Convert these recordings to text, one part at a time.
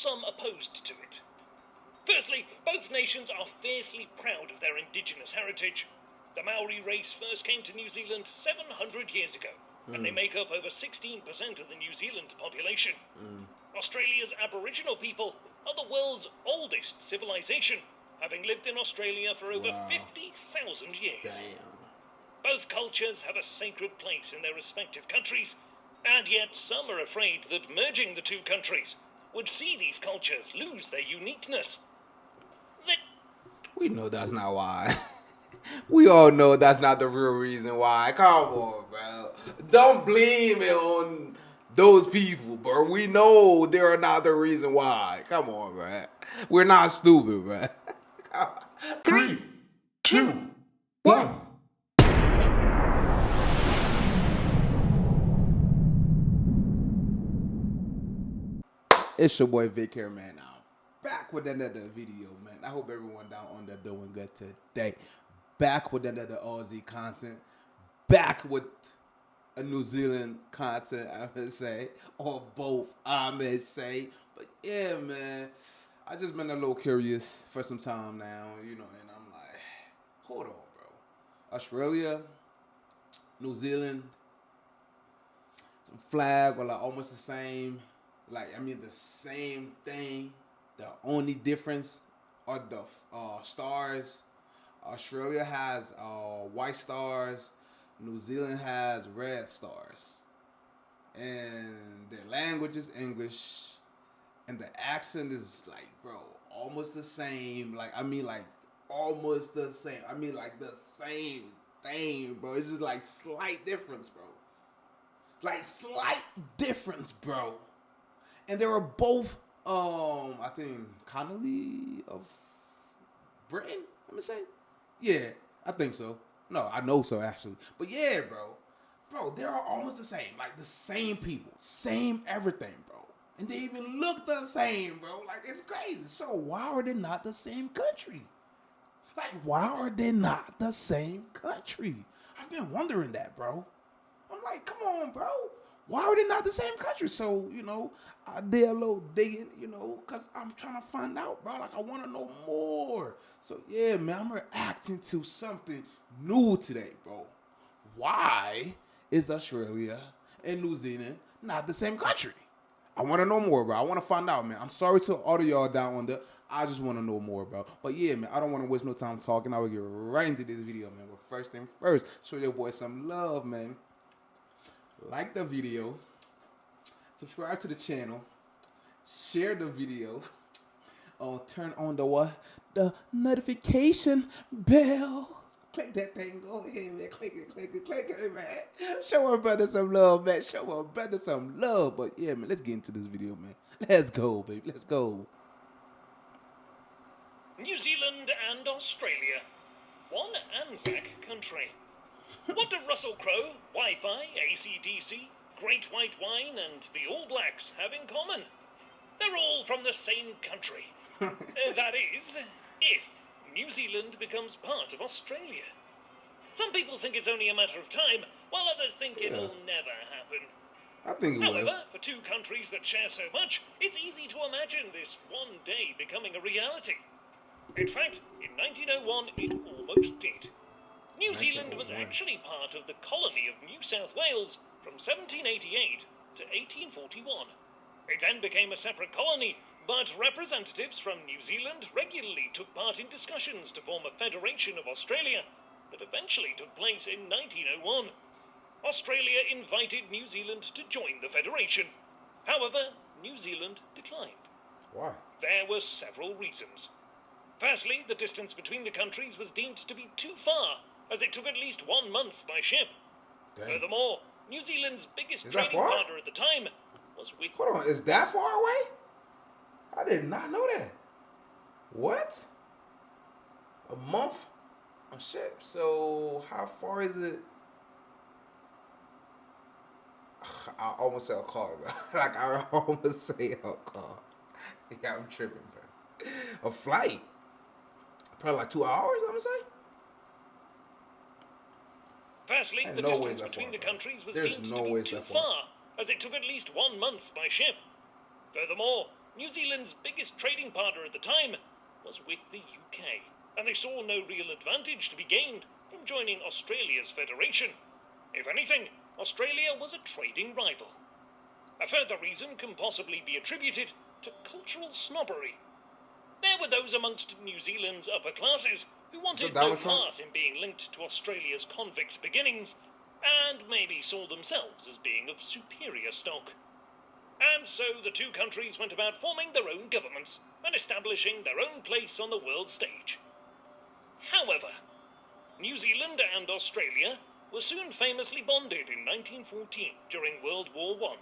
some opposed to it. Firstly, both nations are fiercely proud of their indigenous heritage. The Maori race first came to New Zealand 700 years ago, and they make up over 16% of the New Zealand population. Australia's Aboriginal people are the world's oldest civilization, having lived in Australia for over 50,000 years. Both cultures have a sacred place in their respective countries, and yet some are afraid that merging the two countries would see these cultures lose their uniqueness. We know that's not why. We all know that's not the real reason why. Come on, bro. Don't blame it on those people, bro. We know they're not the reason why. Come on, bro. We're not stupid, bro. 3, 2, 1. It's your boy Vic here, man. Now back with another video, man. I hope everyone down under doing good today. Back with another Aussie content. Back with a New Zealand content, I would say. Or both, I may say. But yeah, man. I just been a little curious for some time now, you know, and I'm like, hold on, bro. Australia, New Zealand, flag are like almost the same. Like, I mean, the same thing. The only difference are the stars. Australia has white stars. New Zealand has red stars. And their language is English. And the accent is, like, bro, almost the same. Like, I mean, like, almost the same. I mean, like, the same thing, bro. It's just, like, slight difference, bro. Like, slight difference, bro. And they were both, I think, colony of Britain, let me say. Yeah, I think so. No, I know so, actually. But yeah, bro. Bro, they are almost the same. Like, the same people. Same everything, bro. And they even look the same, bro. Like, it's crazy. So why are they not the same country? Like, why are they not the same country? I've been wondering that, bro. I'm like, come on, bro. Why are they not the same country? So, you know, I did a little digging, you know, because I'm trying to find out, bro. Like, I want to know more. So, yeah, man, I'm reacting to something new today, bro. Why is Australia and New Zealand not the same country? I want to know more, bro. I want to find out, man. I'm sorry to all of y'all down under. I just want to know more, bro. But, yeah, man, I don't want to waste no time talking. I will get right into this video, man. But first thing first, show your boy some love, man. Like the video, subscribe to the channel, share the video, turn on the what? The notification bell. Click that thing, go ahead, man. Click it, man. Show our brother some love, man. Show our brother some love. But yeah, man, let's get into this video, man. Let's go, baby. Let's go. New Zealand and Australia. One Anzac country. What do Russell Crowe, Wi-Fi, AC/DC, Great White Wine and the All Blacks have in common? They're all from the same country. That is, if New Zealand becomes part of Australia. Some people think it's only a matter of time, while others think it'll never happen. I think it will. However, for two countries that share so much, it's easy to imagine this one day becoming a reality. In fact, in 1901, it almost did. New Zealand was actually part of the colony of New South Wales from 1788 to 1841. It then became a separate colony, but representatives from New Zealand regularly took part in discussions to form a federation of Australia that eventually took place in 1901. Australia invited New Zealand to join the federation. However, New Zealand declined. Why? There were several reasons. Firstly, the distance between the countries was deemed to be too far, as it took at least 1 month by ship. Dang. Furthermore, New Zealand's biggest trading partner at the time was with... Hold on, is that far away? I did not know that. What? A month on ship? So how far is it? I almost say a car, bro. Like, I almost say a car. Yeah, I'm tripping, bro. A flight? Probably like 2 hours, I'm gonna say. Firstly, the distance between the countries was deemed to be too far, as it took at least 1 month by ship. Furthermore, New Zealand's biggest trading partner at the time was with the UK, and they saw no real advantage to be gained from joining Australia's federation. If anything, Australia was a trading rival. A further reason can possibly be attributed to cultural snobbery. There were those amongst New Zealand's upper classes who wanted no Donald Trump? part in being linked to Australia's convict beginnings, and maybe saw themselves as being of superior stock. And so the two countries went about forming their own governments and establishing their own place on the world stage. However, New Zealand and Australia were soon famously bonded in 1914 during World War I,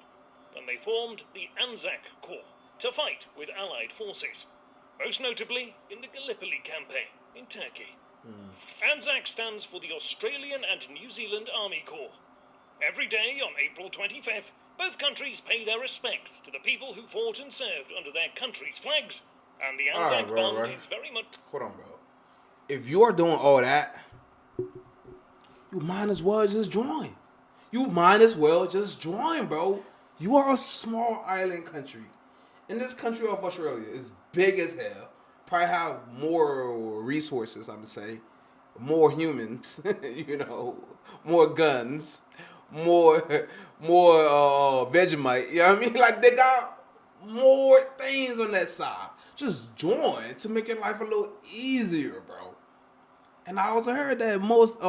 when they formed the Anzac Corps to fight with Allied forces, most notably in the Gallipoli campaign in Turkey. Anzac stands for the Australian and New Zealand Army Corps. Every day on April 25th, both countries pay their respects to the people who fought and served under their country's flags, and the Anzac bro, Bond right. is very much... Hold on, bro. If you are doing all that, you might as well just join. You might as well just join, bro. You are a small island country. And this country of Australia is big as hell. Probably have more resources, I'm going to say. More humans, more guns, more Vegemite. You know what I mean? Like, they got more things on that side. Just join to make your life a little easier, bro. And I also heard that most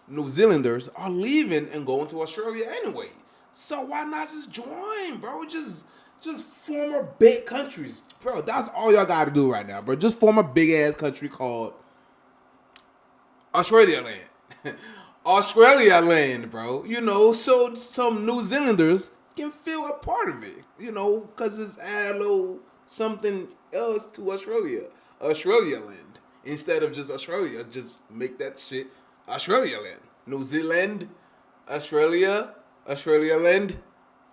New Zealanders are leaving and going to Australia anyway. So why not just join, bro? Just form a big countries. Bro, that's all y'all gotta do right now, bro. Just form a big ass country called Australia Land. Australia Land, bro. So some New Zealanders can feel a part of it. Because it's add a little something else to Australia. Australia Land. Instead of just Australia, just make that shit Australia Land. New Zealand, Australia Land.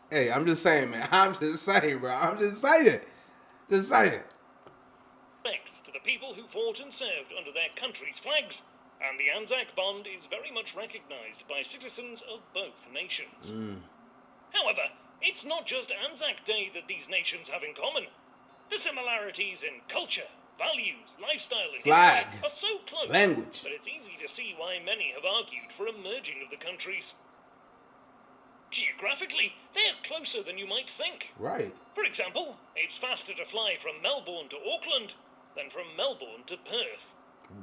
Hey, I'm just saying, man. I'm just saying, bro. I'm just saying. Just saying. Thanks to the people who fought and served under their country's flags, and the Anzac Bond is very much recognised by citizens of both nations. However, it's not just Anzac Day that these nations have in common. The similarities in culture, values, lifestyle, and Flag. history are so close Language. that it's easy to see why many have argued for a merging of the countries. Geographically, they're closer than you might think. Right. For example, it's faster to fly from Melbourne to Auckland than from Melbourne to Perth.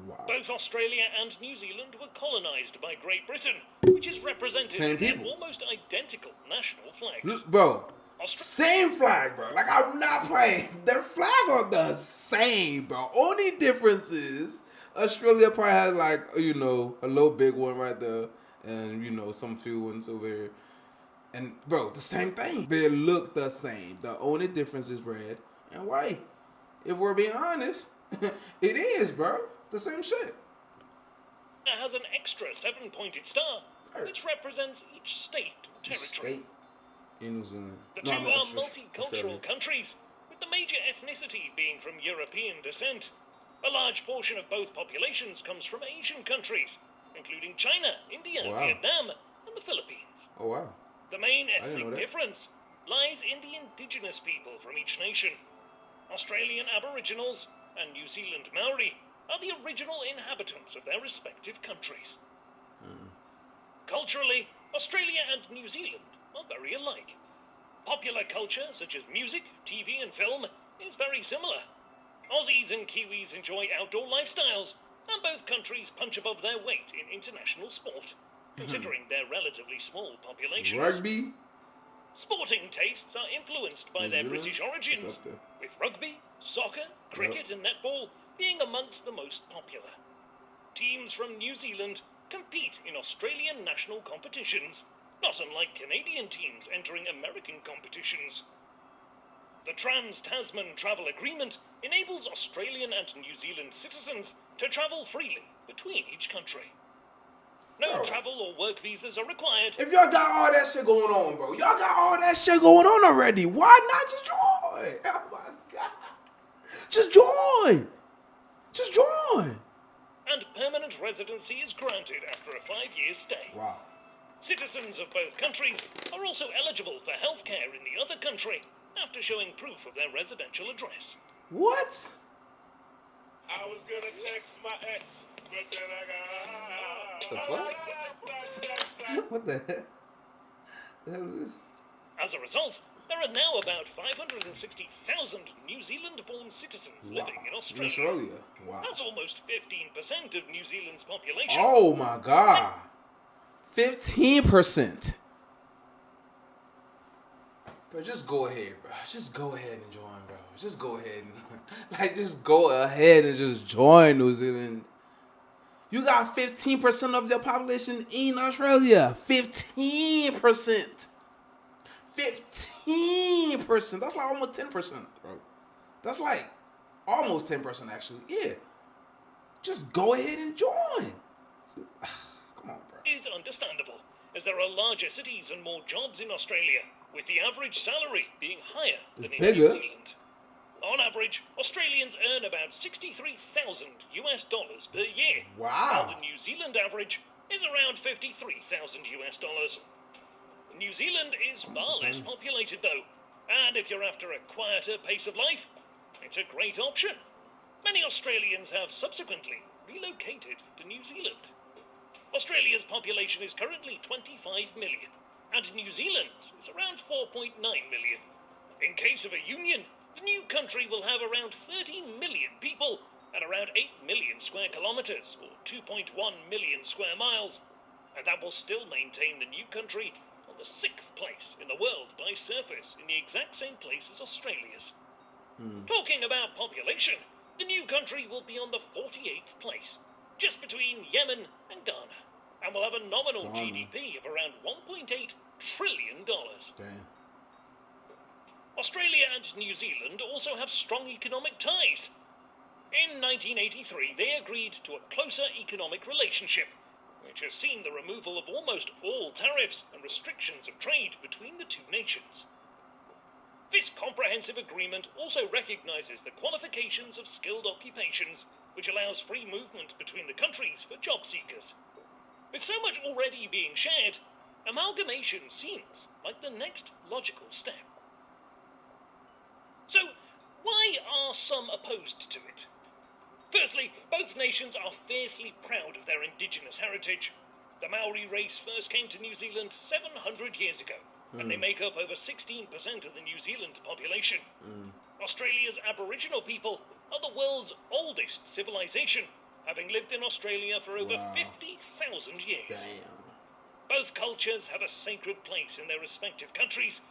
Wow. Both Australia and New Zealand were colonised by Great Britain, which is represented Same in their people. almost identical national flags. Look, bro. Austra- Same flag, bro. Like, I'm not playing. Their flag are the same, bro. Only difference is Australia probably has, like, a little big one right there. And, some few ones over here. And, bro, the same thing. They look the same. The only difference is red and white. If we're being honest, it is, bro. The same shit. It has an extra 7-pointed star, which represents each state or territory. State in New Zealand. The two are multicultural countries, with the major ethnicity being from European descent. A large portion of both populations comes from Asian countries, including China, India, Wow. Vietnam, and the Philippines. Oh, wow. The main didn't know ethnic that. difference lies in the indigenous people from each nation. Australian Aboriginals and New Zealand Maori are the original inhabitants of their respective countries. Culturally, Australia and New Zealand are very alike. Popular culture, such as music, TV, and film, is very similar. Aussies and Kiwis enjoy outdoor lifestyles, and both countries punch above their weight in international sport, considering their relatively small populations. Rugby. Sporting tastes are influenced by New their Zealand? British origins, It's up there. with rugby, soccer, cricket, and netball being amongst the most popular. Teams from New Zealand compete in Australian national competitions, not unlike Canadian teams entering American competitions. The Trans-Tasman Travel Agreement enables Australian and New Zealand citizens to travel freely between each country. No Bro. travel or work visas are required. If y'all got all that shit going on, bro, y'all got all that shit going on already. Why not just join? Oh my God. Just join. Just join. And permanent residency is granted after a 5-year stay. Wow. Citizens of both countries are also eligible for healthcare in the other country, after showing proof of their residential address. What? I was gonna text my ex, but then I got. The fuck? What the heck? The hell is this? As a result, there are now about 560,000 New Zealand-born citizens living in Australia. Australia. Wow. That's almost 15% of New Zealand's population. Oh my God. 15%. Bro, just go ahead, bro. Just go ahead and join, bro. Just go ahead and just go ahead and just join New Zealand. You got 15% of your population in Australia. 15%. 15%. That's like almost 10%, bro. That's like almost 10% actually. Yeah. Just go ahead and join. Come on, bro. Is understandable, as there are larger cities and more jobs in Australia, with the average salary being higher than in New Zealand. On average, Australians earn about 63,000 US dollars per year. Wow. While the New Zealand average is around 53,000 US dollars. New Zealand is far less populated though, and if you're after a quieter pace of life, it's a great option. Many Australians have subsequently relocated to New Zealand. Australia's population is currently 25 million, and New Zealand's is around 4.9 million. In case of a union, the new country will have around 30 million people and around 8 million square kilometres, or 2.1 million square miles, and that will still maintain the new country on the 6th place in the world by surface, in the exact same place as Australia's. Talking about population, the new country will be on the 48th place, just between Yemen and Ghana, and will have a nominal GDP of around $1.8 trillion. Damn. Australia and New Zealand also have strong economic ties. In 1983, they agreed to a closer economic relationship, which has seen the removal of almost all tariffs and restrictions of trade between the two nations. This comprehensive agreement also recognises the qualifications of skilled occupations, which allows free movement between the countries for job seekers. With so much already being shared, amalgamation seems like the next logical step. So, why are some opposed to it? Firstly, both nations are fiercely proud of their indigenous heritage. The Maori race first came to New Zealand 700 years ago, and they make up over 16% of the New Zealand population. Australia's Aboriginal people are the world's oldest civilization, having lived in Australia for over 50,000 years. Damn. Both cultures have a sacred place in their respective countries,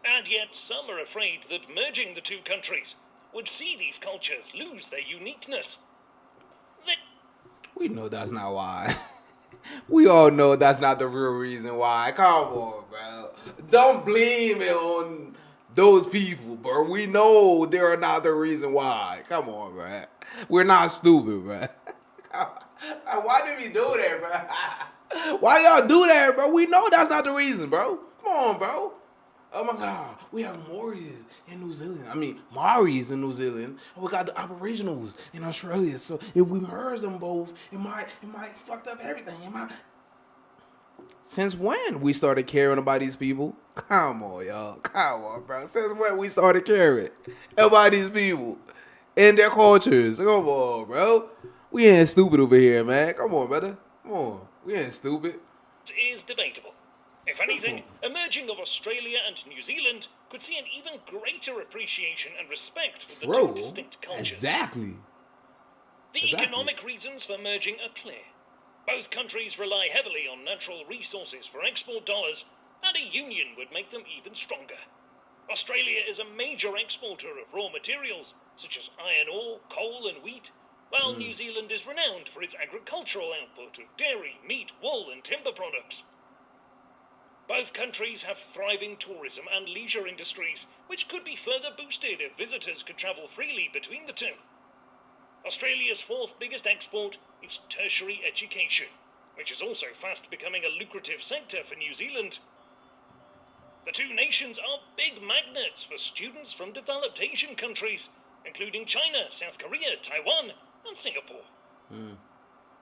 and yet some are afraid that merging the two countries would see these cultures lose their uniqueness. We know that's not why. We all know that's not the real reason why. Come on, bro. Don't blame it on those people, bro. We know they're not the reason why. Come on, bro. We're not stupid, bro. Why did we do that, bro? Why y'all do that, bro? We know that's not the reason, bro. Come on, bro. Oh my God, we have Maoris in New Zealand. I mean, Maoris in New Zealand. And we got the Aboriginals in Australia. So if we merge them both, it might fuck up everything. It might. Since when we started caring about these people? Come on, y'all. Come on, bro. Since when we started caring about these people and their cultures? Come on, bro. We ain't stupid over here, man. Come on, brother. Come on. We ain't stupid. It is debatable. If anything, a merging of Australia and New Zealand could see an even greater appreciation and respect for the two distinct cultures. Exactly. The economic reasons for merging are clear. Both countries rely heavily on natural resources for export dollars, and a union would make them even stronger. Australia is a major exporter of raw materials, such as iron ore, coal and wheat, while New Zealand is renowned for its agricultural output of dairy, meat, wool and timber products. Both countries have thriving tourism and leisure industries, which could be further boosted if visitors could travel freely between the two. Australia's fourth biggest export is tertiary education, which is also fast becoming a lucrative sector for New Zealand. The two nations are big magnets for students from developed Asian countries, including China, South Korea, Taiwan, and Singapore.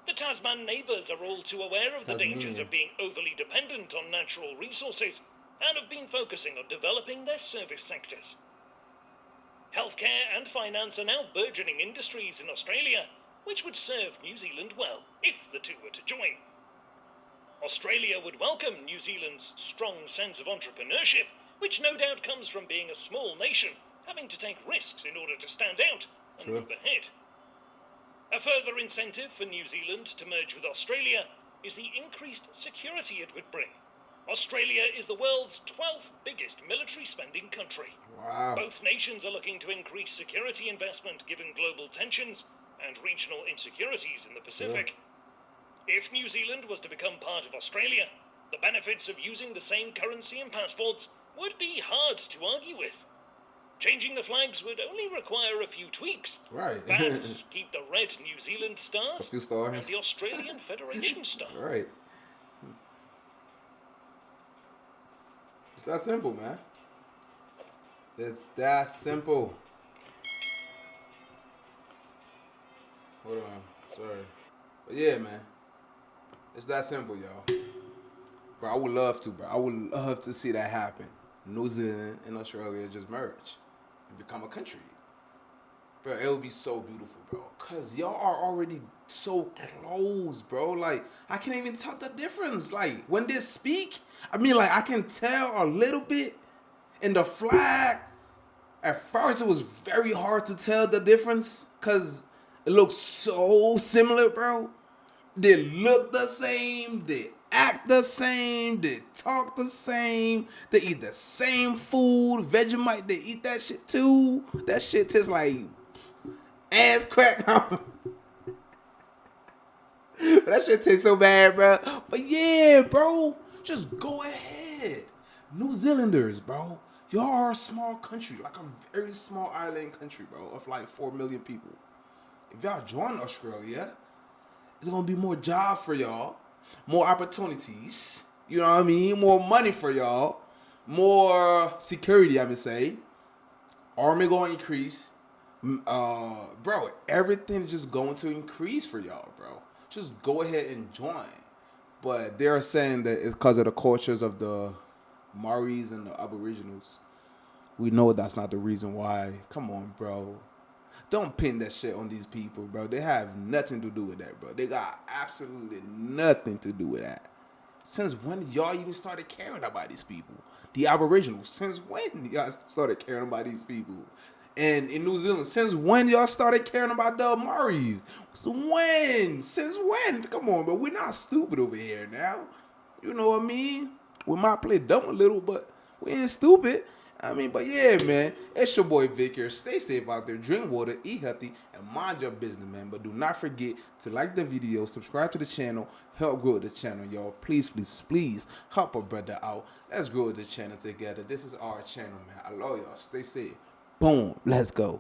The Tasman neighbours are all too aware of the dangers of being overly dependent on natural resources and have been focusing on developing their service sectors. Healthcare and finance are now burgeoning industries in Australia, which would serve New Zealand well if the two were to join. Australia would welcome New Zealand's strong sense of entrepreneurship, which no doubt comes from being a small nation, having to take risks in order to stand out and move ahead. A further incentive for New Zealand to merge with Australia is the increased security it would bring. Australia is the world's 12th biggest military spending country. Wow. Both nations are looking to increase security investment given global tensions and regional insecurities in the Pacific. If New Zealand was to become part of Australia, the benefits of using the same currency and passports would be hard to argue with. Changing the flags would only require a few tweaks. Right. Perhaps keep the red New Zealand stars A few stars. and the Australian Federation star. Right. It's that simple, man. It's that simple. Hold on. Sorry. But yeah, man. It's that simple, y'all. Bro, I would love to, bro. I would love to see that happen. New Zealand and Australia just merge and become a country. Bro, it would be so beautiful, bro. Because y'all are already so close, bro. Like, I can't even tell the difference. Like, when they speak, I mean, like, I can tell a little bit in the flag. At first, it was very hard to tell the difference because it looks so similar, bro. They look the same. They act the same. They talk the same. They eat the same food. Vegemite, they eat that shit too. That shit tastes like ass crack. But that shit tastes so bad, bro. But yeah, bro, just go ahead. New Zealanders, bro. Y'all are a small country, like a very small island country, bro, of like 4 million people. If y'all join Australia, it's gonna be more jobs for y'all, more opportunities, you know what I mean? More money for y'all, more security, I would say. Army gonna increase. Bro, everything is just going to increase for y'all, bro. Just go ahead and join. But they're saying that it's because of the cultures of the Maoris and the Aboriginals. We know that's not the reason why. Come on, bro. Don't pin that shit on these people, bro. They have nothing to do with that, bro. They got absolutely nothing to do with that. Since when y'all even started caring about these people? The Aboriginals. Since when y'all started caring about these people? And in New Zealand, since when y'all started caring about the Maoris? Since when? Come on, bro. We're not stupid over here now. You know what I mean? We might play dumb a little, but we ain't stupid. I mean, but yeah, man. It's your boy Vic here. Stay safe out there. Drink water, eat healthy, and mind your business, man. But do not forget to like the video, subscribe to the channel, help grow the channel, y'all. Please, please, please help a brother out. Let's grow the channel together. This is our channel, man. I love y'all. Stay safe. Boom. Let's go.